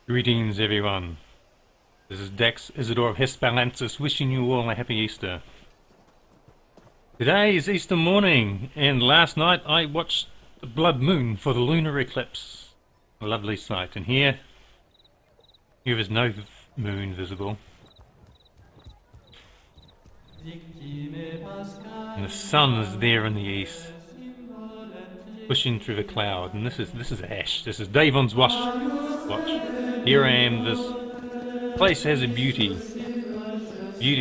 Greetings everyone, this is Dax Isidoreth Hispalensis wishing you all a happy Easter. Today is Easter morning and last night I watched the blood moon for the lunar eclipse. A lovely sight, and here is no moon visible. And the sun is there in the east, pushing through the cloud, and this is Ash. This is Davon's watch. Here I am. This place has a beauty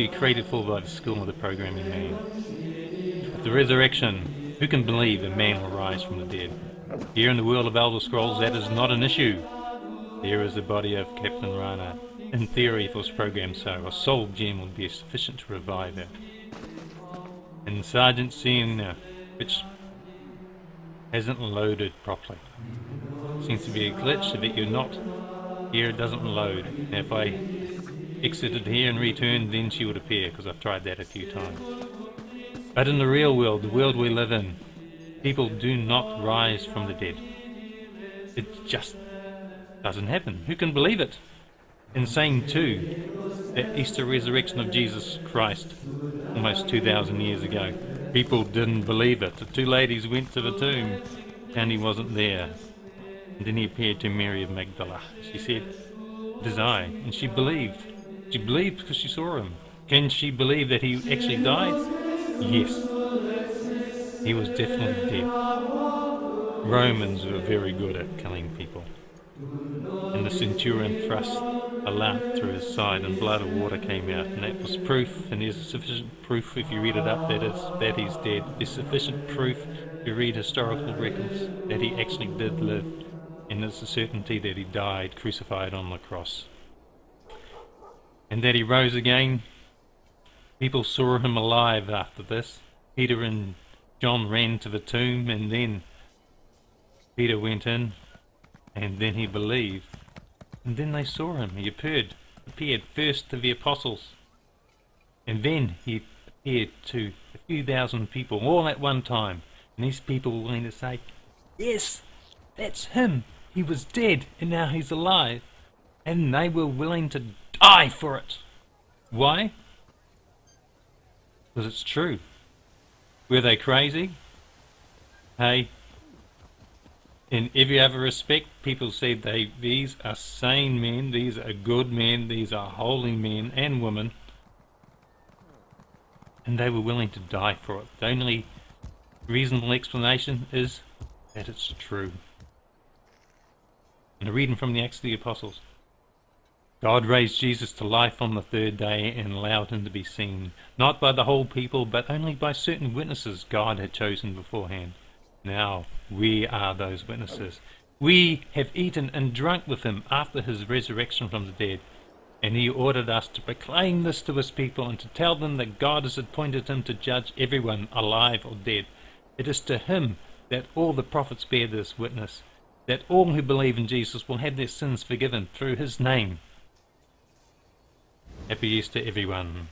created for by the skill of the programming man. At the resurrection, who can believe a man will rise from the dead? Here in the world of Elder Scrolls, that is not an issue. There is the body of Captain Rana. In theory, if it was programmed so, a soul gem would be sufficient to revive it. And Sergeant Sienna, which hasn't loaded properly. Seems to be a glitch. If you're not here, it doesn't load. Now if I exited here and returned, then she would appear, because I've tried that a few times. But in the real world, the world we live in, people do not rise from the dead. It just doesn't happen. Who can believe it? Insane too, that Easter resurrection of Jesus Christ almost 2,000 years ago. People didn't believe it. The two ladies went to the tomb and he wasn't there. And then he appeared to Mary of Magdala. She said, "It is I." And she believed. She believed because she saw him. Can she believe that he actually died? Yes. He was definitely dead. Romans were very good at killing people. And the centurion thrust a lance through his side and blood and water came out, and that was proof, and there's sufficient proof if you read it up that he's dead. There's sufficient proof if you read historical records that he actually did live, and there's a certainty that he died crucified on the cross. And that he rose again. People saw him alive after this. Peter and John ran to the tomb, and then Peter went in, and then he believed. And then they saw him. He appeared first to the apostles, and then he appeared to a few thousand people all at one time. And these people were willing to say, "Yes, that's him. He was dead and now he's alive." And they were willing to die for it. Why? Because it's true. Were they crazy? Hey, in every other respect, people said these are sane men, these are good men, these are holy men and women, and they were willing to die for it. The only reasonable explanation is that it's true. And a reading from the Acts of the Apostles. God raised Jesus to life on the third day and allowed him to be seen, not by the whole people, but only by certain witnesses God had chosen beforehand. Now we are those witnesses. We have eaten and drunk with him after his resurrection from the dead, and he ordered us to proclaim this to his people and to tell them that God has appointed him to judge everyone, alive or dead. It is to him that all the prophets bear this witness, that all who believe in Jesus will have their sins forgiven through his name. Happy Easter, everyone.